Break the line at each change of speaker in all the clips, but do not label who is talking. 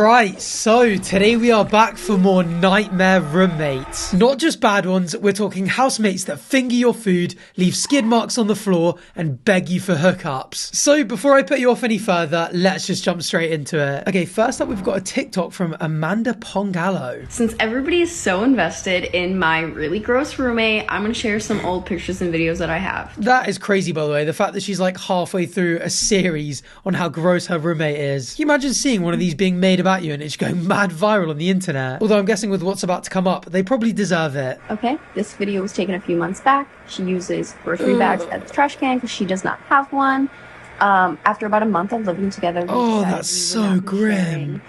Right, so today we are back for more nightmare roommates. Not just bad ones, we're talking housemates that finger your food, leave skid marks on the floor, and beg you for hookups. So before I put you off any further, let's just jump straight into it. Okay, first up we've got a TikTok from Amanda Pongallo.
Since everybody is so invested in my really gross roommate, I'm gonna share some old pictures and videos that I have.
That is crazy, by the way, the fact that she's like halfway through a series on how gross her roommate is. Can you imagine seeing one of these being made about you and it's going mad viral on the internet? Although I'm guessing with what's about to come up, they probably deserve it.
Okay, this video was taken a few months back. She uses grocery bags as a trash can because she does not have one. After about a month of living together,
that's so grim.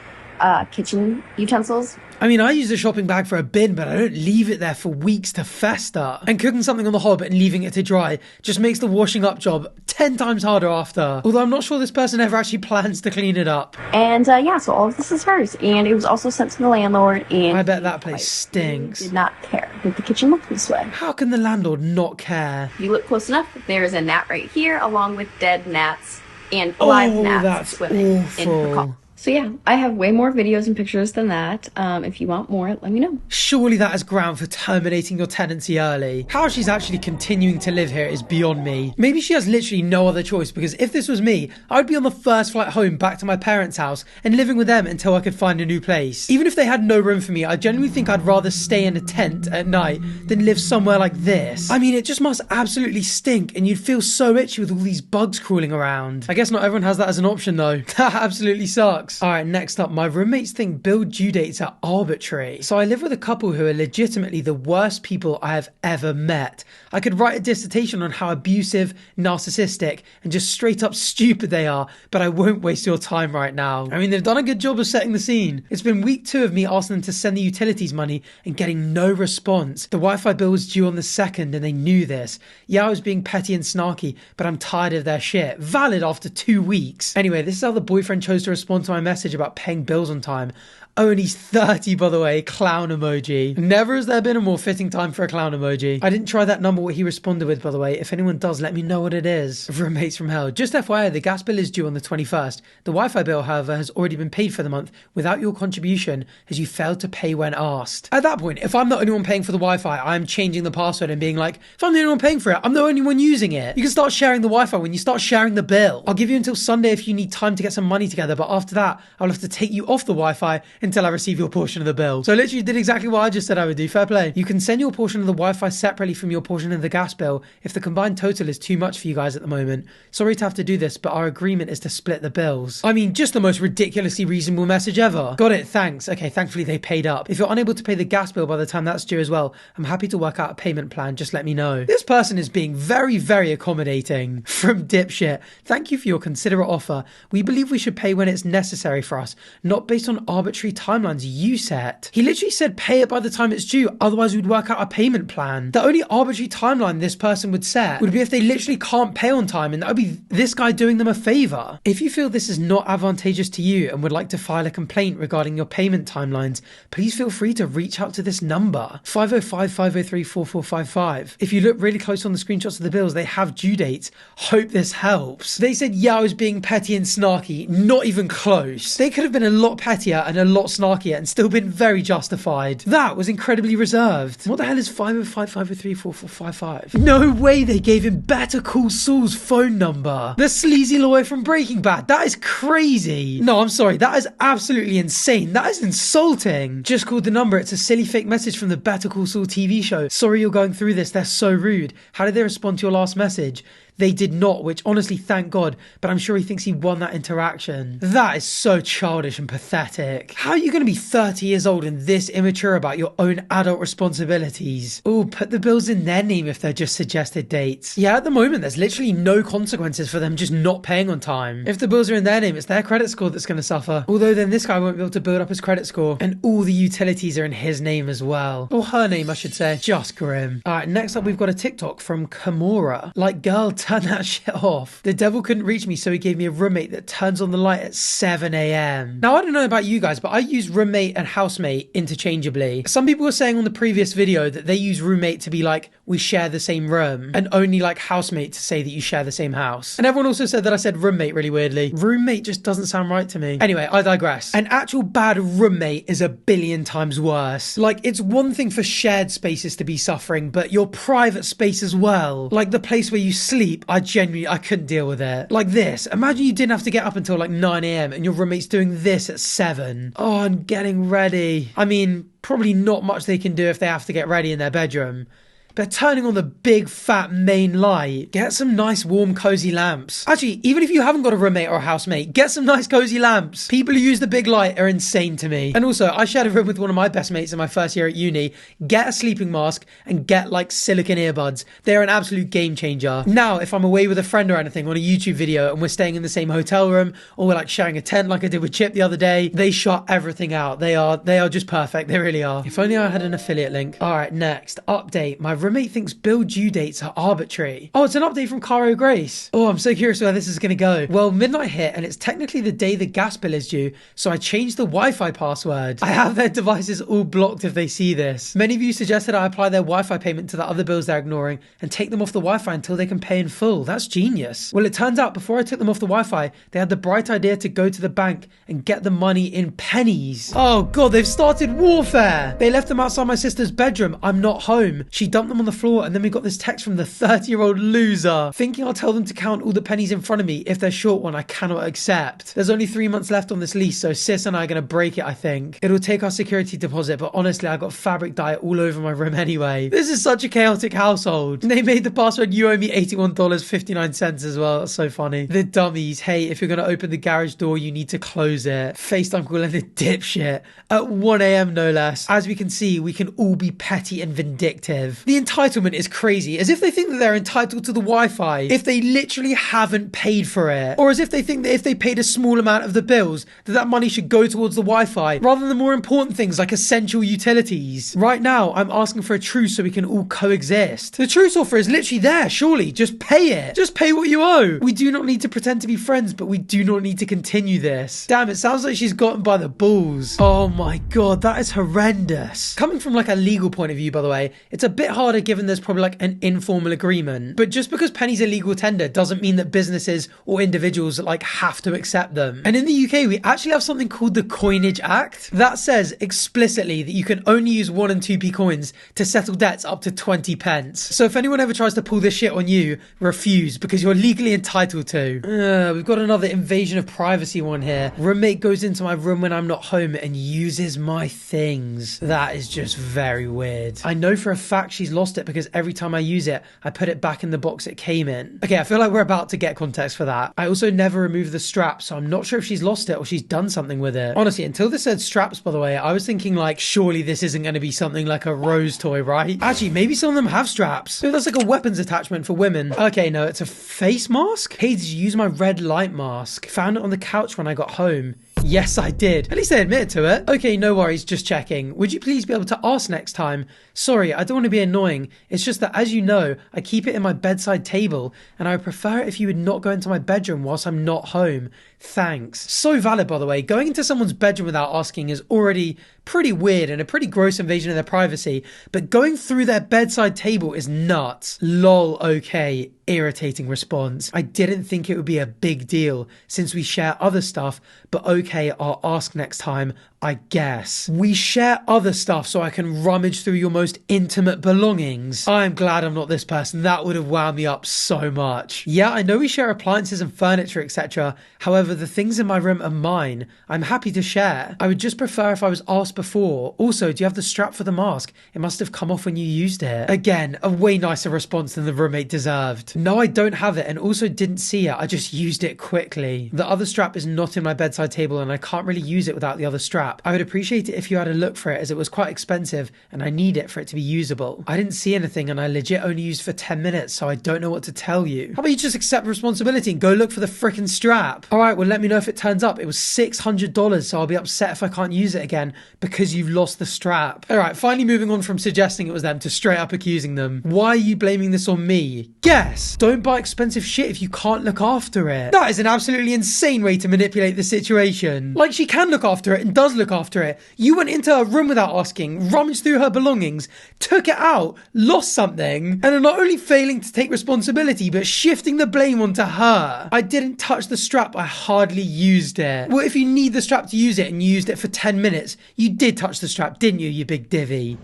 Kitchen utensils.
I mean, I use a shopping bag for a bin, but I don't leave it there for weeks to fester. And cooking something on the hob and leaving it to dry just makes the washing up job 10 times harder after. Although I'm not sure this person ever actually plans to clean it up.
And yeah, so all of this is hers. And it was also sent to the landlord. And
I bet that place stinks.
Did not care that the kitchen looked this way.
How can the landlord not care?
If you look close enough, there is a gnat right here, along with dead gnats and live gnats swimming in her cup. So yeah, I have way more videos and pictures than that. If you want more, let me know.
Surely that is ground for terminating your tenancy early. How she's actually continuing to live here is beyond me. Maybe she has literally no other choice, because if this was me, I would be on the first flight home back to my parents' house and living with them until I could find a new place. Even if they had no room for me, I genuinely think I'd rather stay in a tent at night than live somewhere like this. I mean, it just must absolutely stink and you'd feel so itchy with all these bugs crawling around. I guess not everyone has that as an option though. That absolutely sucks. Alright, next up, my roommates think bill due dates are arbitrary. So I live with a couple who are legitimately the worst people I have ever met. I could write a dissertation on how abusive, narcissistic, and just straight up stupid they are, but I won't waste your time right now. I mean, they've done a good job of setting the scene. It's been week 2 of me asking them to send the utilities money and getting no response. The Wi-Fi bill was due on the 2nd and they knew this. Yeah, I was being petty and snarky, but I'm tired of their shit. Valid after 2 weeks. Anyway, this is how the boyfriend chose to respond to my message about paying bills on time. Oh, and he's 30, by the way. Clown emoji. Never has there been a more fitting time for a clown emoji. I didn't try that number what he responded with, by the way. If anyone does, let me know what it is. Roommates from hell. Just FYI, the gas bill is due on the 21st. The Wi-Fi bill, however, has already been paid for the month without your contribution, as you failed to pay when asked. At that point, if I'm the only one paying for the Wi-Fi, I'm changing the password and being like, if I'm the only one paying for it, I'm the only one using it. You can start sharing the Wi-Fi when you start sharing the bill. I'll give you until Sunday if you need time to get some money together, but after that, I'll have to take you off the Wi-Fi until I receive your portion of the bill. So I literally did exactly what I just said I would do. Fair play. You can send your portion of the Wi-Fi separately from your portion of the gas bill if the combined total is too much for you guys at the moment. Sorry to have to do this, but our agreement is to split the bills. I mean, just the most ridiculously reasonable message ever. Got it, thanks. Okay, thankfully they paid up. If you're unable to pay the gas bill by the time that's due as well, I'm happy to work out a payment plan. Just let me know. This person is being very, very accommodating. From dipshit. Thank you for your considerate offer. We believe we should pay when it's necessary for us, not based on arbitrary timelines you set. He literally said pay it by the time it's due, otherwise we'd work out a payment plan. The only arbitrary timeline this person would set would be if they literally can't pay on time, and that would be this guy doing them a favour. If you feel this is not advantageous to you and would like to file a complaint regarding your payment timelines, please feel free to reach out to this number, 505-503-4455. If you look really close on the screenshots of the bills, they have due dates. Hope this helps. They said, yeah, I was being petty and snarky. Not even close. They could have been a lot pettier and a lot snarkier and still been very justified. That was incredibly reserved. What the hell is 505-503-4455? No way they gave him Better Call Saul's phone number. The sleazy lawyer from Breaking Bad. That is crazy. No, I'm sorry. That is absolutely insane. That is insulting. Just called the number. It's a silly fake message from the Better Call Saul TV show. Sorry you're going through this. They're so rude. How did they respond to your last message? They did not, which honestly, thank God, but I'm sure he thinks he won that interaction. That is so childish and pathetic. How are you going to be 30 years old and this immature about your own adult responsibilities? Oh, put the bills in their name if they're just suggested dates. Yeah, at the moment, there's literally no consequences for them just not paying on time. If the bills are in their name, it's their credit score that's going to suffer. Although then this guy won't be able to build up his credit score, and all the utilities are in his name as well. Or her name, I should say. Just grim. Alright, next up we've got a TikTok from Kimura. Like, girl, turn that shit off. The devil couldn't reach me, so he gave me a roommate that turns on the light at 7 a.m. Now, I don't know about you guys, but I use roommate and housemate interchangeably. Some people were saying on the previous video that they use roommate to be like, we share the same room, and only like housemate to say that you share the same house. And everyone also said that I said roommate really weirdly. Roommate just doesn't sound right to me. Anyway, I digress. An actual bad roommate is a billion times worse. Like, it's one thing for shared spaces to be suffering, but your private space as well. Like the place where you sleep, I couldn't deal with it. Like this, imagine you didn't have to get up until like 9 a.m. and your roommate's doing this at 7. Oh, I'm getting ready. I mean, probably not much they can do if they have to get ready in their bedroom. But turning on the big fat main light, get some nice warm cozy lamps. Actually, even if you haven't got a roommate or a housemate, get some nice cozy lamps. People who use the big light are insane to me. And also, I shared a room with one of my best mates in my first year at uni. Get a sleeping mask and get like silicone earbuds. They're an absolute game changer. Now, if I'm away with a friend or anything on a YouTube video and we're staying in the same hotel room, or we're like sharing a tent like I did with Chip the other day, they shut everything out. They are just perfect. They really are. If only I had an affiliate link. All right, next update. My roommate thinks bill due dates are arbitrary. Oh, it's an update from Caro Grace. Oh, I'm so curious where this is going to go. Well, midnight hit and it's technically the day the gas bill is due, so I changed the Wi-Fi password. I have their devices all blocked if they see this. Many of you suggested I apply their Wi-Fi payment to the other bills they're ignoring and take them off the Wi-Fi until they can pay in full. That's genius. Well, it turns out before I took them off the Wi-Fi, they had the bright idea to go to the bank and get the money in pennies. Oh God, they've started warfare. They left them outside my sister's bedroom. I'm not home. She dumped them on the floor, and then we got this text from the 30-year-old loser thinking I'll tell them to count all the pennies in front of me. If they're short one, I cannot accept. There's only 3 months left on this lease, so sis and I are going to break it, I think. It'll take our security deposit, but honestly, I got fabric dye all over my room anyway. This is such a chaotic household. They made the password you owe me $81.59 as well. That's so funny. The dummies. Hey, if you're going to open the garage door, you need to close it. FaceTime call and a dipshit. At 1 a.m. no less. As we can see, we can all be petty and vindictive. The entitlement is crazy, as if they think that they're entitled to the Wi-Fi if they literally haven't paid for it, or as if they think that if they paid a small amount of the bills that money should go towards the Wi-Fi rather than the more important things like essential utilities. Right now I'm asking for a truce so we can all coexist. The truce offer is literally there. Surely just pay it. Just pay what you owe. We do not need to pretend to be friends, but we do not need to continue this. Damn, it sounds like she's gotten by the balls. Oh my God, that is horrendous. Coming from like a legal point of view, by the way, it's a bit harder given there's probably like an informal agreement. But just because pennies are legal tender doesn't mean that businesses or individuals like have to accept them. And in the UK, we actually have something called the Coinage Act that says explicitly that you can only use 1 and 2p coins to settle debts up to 20 pence. So if anyone ever tries to pull this shit on you, refuse, because you're legally entitled to. We've got another invasion of privacy one here. Roommate goes into my room when I'm not home and uses my things. That is just very weird. I know for a fact she's lost it because every time I use it, I put it back in the box it came in. Okay, I feel like we're about to get context for that. I also never remove the straps, so I'm not sure if she's lost it or she's done something with it. Honestly, until this said straps, by the way, I was thinking like, surely this isn't going to be something like a Rose toy, right? Actually, maybe some of them have straps. Maybe that's like a weapons attachment for women. Okay, no, it's a face mask? Hey, did you use my red light mask? Found it on the couch when I got home. Yes, I did. At least they admitted to it. Okay, no worries, just checking. Would you please be able to ask next time? Sorry, I don't want to be annoying. It's just that, as you know, I keep it in my bedside table, and I would prefer it if you would not go into my bedroom whilst I'm not home. Thanks. So valid, by the way. Going into someone's bedroom without asking is already pretty weird and a pretty gross invasion of their privacy, but going through their bedside table is nuts. Lol, okay. Irritating response. I didn't think it would be a big deal since we share other stuff, but okay, I'll ask next time, I guess. We share other stuff so I can rummage through your most intimate belongings. I'm glad I'm not this person. That would have wound me up so much. Yeah, I know we share appliances and furniture, etc. However, the things in my room are mine. I'm happy to share. I would just prefer if I was asked before. Also, do you have the strap for the mask? It must have come off when you used it. Again, a way nicer response than the roommate deserved. No, I don't have it and also didn't see it. I just used it quickly. The other strap is not in my bedside table and I can't really use it without the other strap. strap. I would appreciate it if you had a look for it as it was quite expensive and I need it for it to be usable. I didn't see anything and I legit only used for 10 minutes, so I don't know what to tell you. How about you just accept responsibility and go look for the frickin' strap? Alright, well let me know if it turns up. It was $600, so I'll be upset if I can't use it again because you've lost the strap. Alright, finally moving on from suggesting it was them to straight up accusing them. Why are you blaming this on me? Guess! Don't buy expensive shit if you can't look after it. That is an absolutely insane way to manipulate the situation. Like, she can look after it and does look after it. You went into her room without asking, rummaged through her belongings, took it out, lost something, and are not only failing to take responsibility, but shifting the blame onto her. I didn't touch the strap, I hardly used it. Well, if you need the strap to use it and you used it for 10 minutes, you did touch the strap, didn't you, you big divvy?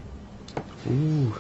Ooh,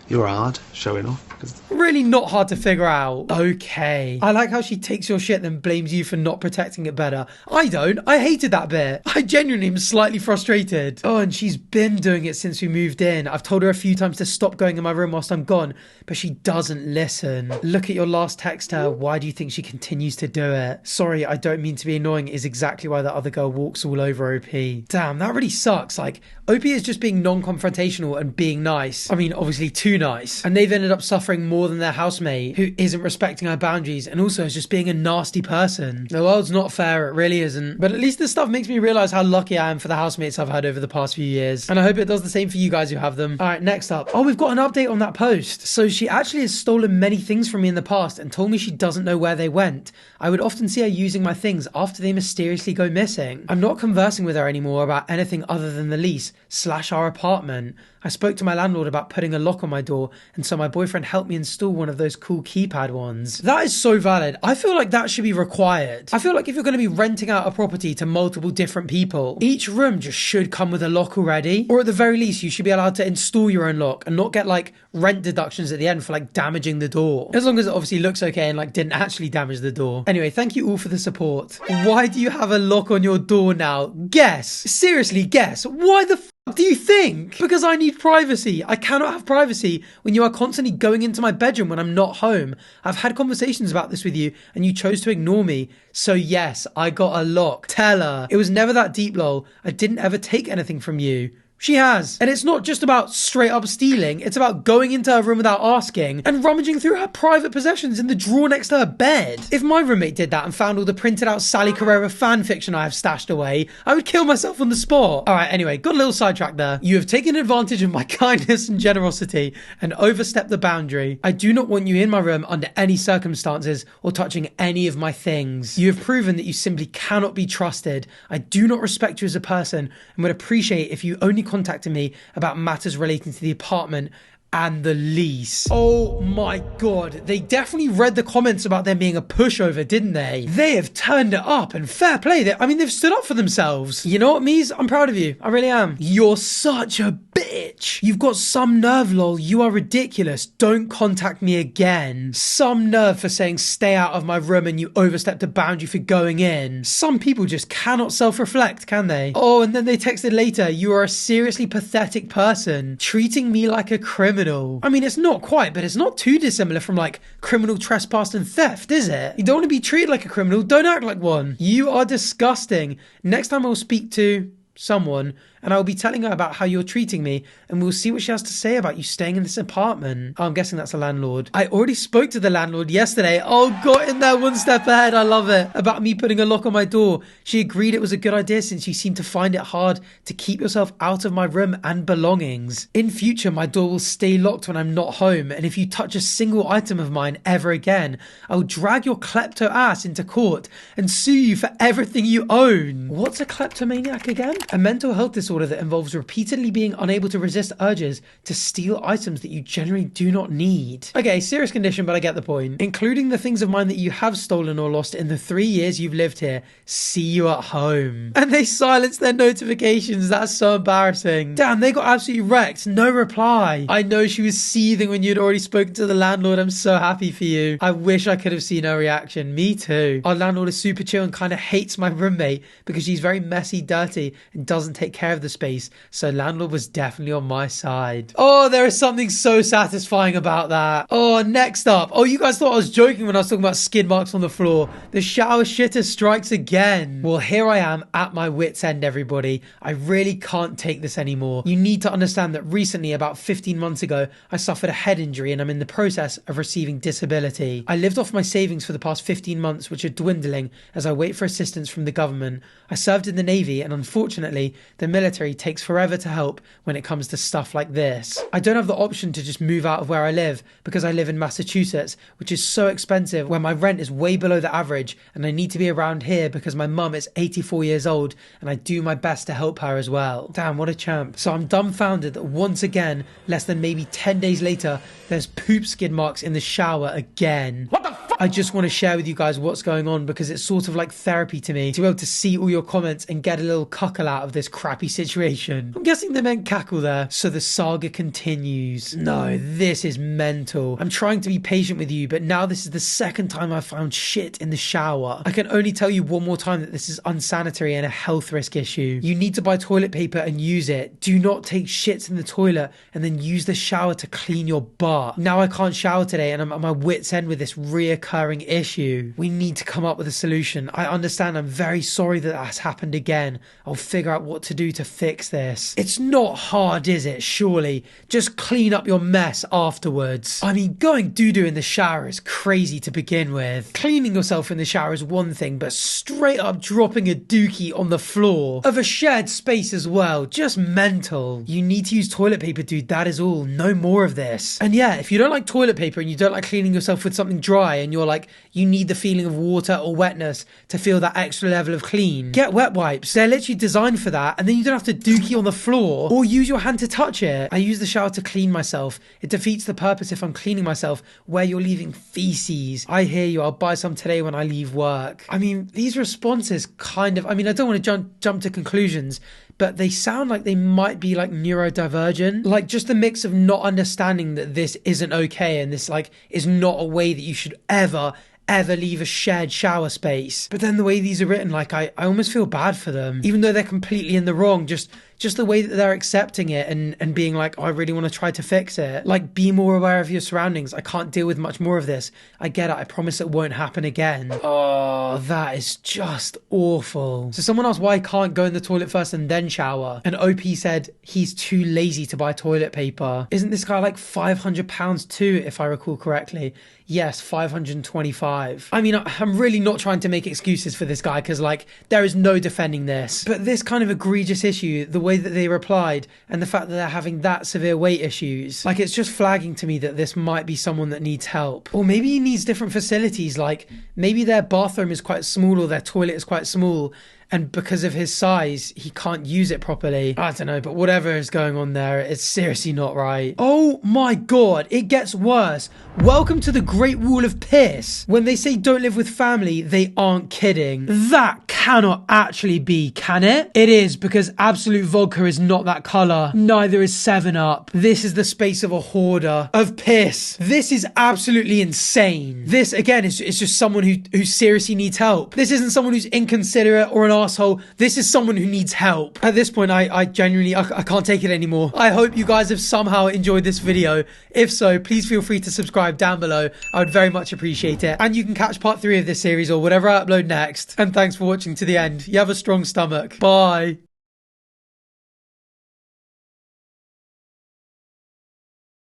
you're hard, showing off.
Really not hard to figure out. Okay. I like how she takes your shit then blames you for not protecting it better. I don't. I hated that bit. I genuinely am slightly frustrated. Oh, and she's been doing it since we moved in. I've told her a few times to stop going in my room whilst I'm gone, but she doesn't listen. Look at your last text to her. Why do you think she continues to do it? Sorry, I don't mean to be annoying is exactly why that other girl walks all over OP. Damn, that really sucks. Like, OP is just being non-confrontational and being nice. I mean, obviously too nice. And they've ended up suffering more than their housemate, who isn't respecting her boundaries and also is just being a nasty person. The world's not fair, it really isn't. But at least this stuff makes me realise how lucky I am for the housemates I've had over the past few years. And I hope it does the same for you guys who have them. Alright, next up. Oh, we've got an update on that post. So she actually has stolen many things from me in the past and told me she doesn't know where they went. I would often see her using my things after they mysteriously go missing. I'm not conversing with her anymore about anything other than the lease / our apartment. I spoke to my landlord about putting a lock on my door, and so my boyfriend helped me install one of those cool keypad ones. That is so valid. I feel like that should be required. I feel like if you're going to be renting out a property to multiple different people, each room just should come with a lock already. Or at the very least, you should be allowed to install your own lock and not get like rent deductions at the end for like damaging the door. As long as it obviously looks okay and like didn't actually damage the door. Anyway, thank you all for the support. Why do you have a lock on your door now? Guess. Seriously, guess. Why the do you think? Because I need privacy. I cannot have privacy when you are constantly going into my bedroom when I'm not home. I've had conversations about this with you and you chose to ignore me. So yes, I got a lock. Tell her. It was never that deep, lol. I didn't ever take anything from you. She has. And it's not just about straight up stealing, it's about going into her room without asking and rummaging through her private possessions in the drawer next to her bed. If my roommate did that and found all the printed out Sally Carrera fan fiction I have stashed away, I would kill myself on the spot. Alright, anyway, got a little sidetracked there. You have taken advantage of my kindness and generosity and overstepped the boundary. I do not want you in my room under any circumstances or touching any of my things. You have proven that you simply cannot be trusted. I do not respect you as a person and would appreciate if you only contacted me about matters relating to the apartment and the lease. Oh my god, they definitely read the comments about them being a pushover, didn't they? They have turned it up, and fair play. I mean, they've stood up for themselves. You know what, Mies? I'm proud of you. I really am. You're such a bitch. You've got some nerve, lol. You are ridiculous. Don't contact me again. Some nerve for saying stay out of my room and you overstepped a boundary for going in. Some people just cannot self-reflect, can they? Oh, and then they texted later, you are a seriously pathetic person, treating me like a criminal. I mean, it's not quite, but it's not too dissimilar from like criminal trespass and theft, is it? You don't want to be treated like a criminal, don't act like one. You are disgusting. Next time I'll speak to someone and I'll be telling her about how you're treating me and we'll see what she has to say about you staying in this apartment. Oh, I'm guessing that's a landlord. I already spoke to the landlord yesterday. Oh, got in there one step ahead. I love it. About me putting a lock on my door. She agreed it was a good idea since you seem to find it hard to keep yourself out of my room and belongings. In future, my door will stay locked when I'm not home, and if you touch a single item of mine ever again, I'll drag your klepto ass into court and sue you for everything you own. What's a kleptomaniac again? A mental health disorder that involves repeatedly being unable to resist urges to steal items that you generally do not need. Okay, serious condition, but I get the point. Including the things of mine that you have stolen or lost in the 3 years you've lived here. See you at home. And they silenced their notifications. That's so embarrassing. Damn, they got absolutely wrecked. No reply. I know she was seething when you'd already spoken to the landlord. I'm so happy for you. I wish I could have seen her reaction. Me too. Our landlord is super chill and kind of hates my roommate because she's very messy, dirty, and doesn't take care of the space, so landlord was definitely on my side. Oh, there is something so satisfying about that. Oh, next up. Oh, you guys thought I was joking when I was talking about skid marks on the floor. The shower shitter strikes again. Well, here I am at my wit's end, everybody. I really can't take this anymore. You need to understand that recently, about 15 months ago, I suffered a head injury and I'm in the process of receiving disability. I lived off my savings for the past 15 months, which are dwindling as I wait for assistance from the government. I served in the Navy, and unfortunately, the military takes forever to help when it comes to stuff like this. I don't have the option to just move out of where I live because I live in Massachusetts, which is so expensive, where my rent is way below the average, and I need to be around here because my mum is 84 years old and I do my best to help her as well. Damn, what a champ. So I'm dumbfounded that once again, less than maybe 10 days later, there's poop skid marks in the shower again. What the fuck? I just want to share with you guys what's going on because it's sort of like therapy to me to be able to see all your comments and get a little cuckle out of this crappy situation. I'm guessing they meant cackle there. So the saga continues. No, this is mental. I'm trying to be patient with you, but now this is the second time I've found shit in the shower. I can only tell you one more time that this is unsanitary and a health risk issue. You need to buy toilet paper and use it. Do not take shits in the toilet and then use the shower to clean your butt. Now I can't shower today and I'm at my wit's end with this reoccurring issue. We need to come up with a solution. I understand. I'm very sorry that that's happened again. I'll figure out what to do to fix this. It's not hard, is it? Surely. Just clean up your mess afterwards. I mean, going doo-doo in the shower is crazy to begin with. Cleaning yourself in the shower is one thing, but straight up dropping a dookie on the floor of a shared space as well, just mental. You need to use toilet paper, dude. That is all. No more of this. And yeah, if you don't like toilet paper and you don't like cleaning yourself with something dry and you're like, you need the feeling of water or wetness to feel that extra level of clean, get wet wipes. They're literally designed for that, and then you don't have to dookie on the floor or use your hand to touch it. I use the shower to clean myself. It defeats the purpose if I'm cleaning myself where you're leaving feces. I hear you. I'll buy some today when I leave work. I mean, these responses kind of, I mean, I don't want to jump to conclusions, but they sound like they might be like neurodivergent, like just the mix of not understanding that this isn't okay and this like is not a way that you should ever leave a shared shower space. But then the way these are written, like I almost feel bad for them, even though they're completely in the wrong. Just the way that they're accepting it and being like, oh, I really want to try to fix it. Like, be more aware of your surroundings. I can't deal with much more of this. I get it. I promise it won't happen again. Oh, that is just awful. So someone asked why I can't go in the toilet first and then shower. And OP said he's too lazy to buy toilet paper. Isn't this guy like £500 too, if I recall correctly? Yes, 525. I mean, I'm really not trying to make excuses for this guy because, like, there is no defending this. But this kind of egregious issue, the way that they replied, and the fact that they're having that severe weight issues, like, it's just flagging to me that this might be someone that needs help. Or maybe he needs different facilities, like, maybe their bathroom is quite small or their toilet is quite small, and because of his size, he can't use it properly. I don't know, but whatever is going on there, it's seriously not right. Oh my God, it gets worse. Welcome to the Great Wall of Piss. When they say don't live with family, they aren't kidding. That cannot actually be, can it? It is, because Absolute Vodka is not that color. Neither is 7-Up. This is the space of a hoarder of piss. This is absolutely insane. This, again, is just someone who seriously needs help. This isn't someone who's inconsiderate or an asshole. This is someone who needs help. At this point, I genuinely can't take it anymore. I hope you guys have somehow enjoyed this video. If so, please feel free to subscribe down below. I would very much appreciate it. And you can catch part 3 of this series or whatever I upload next. And thanks for watching to the end. You have a strong stomach. Bye.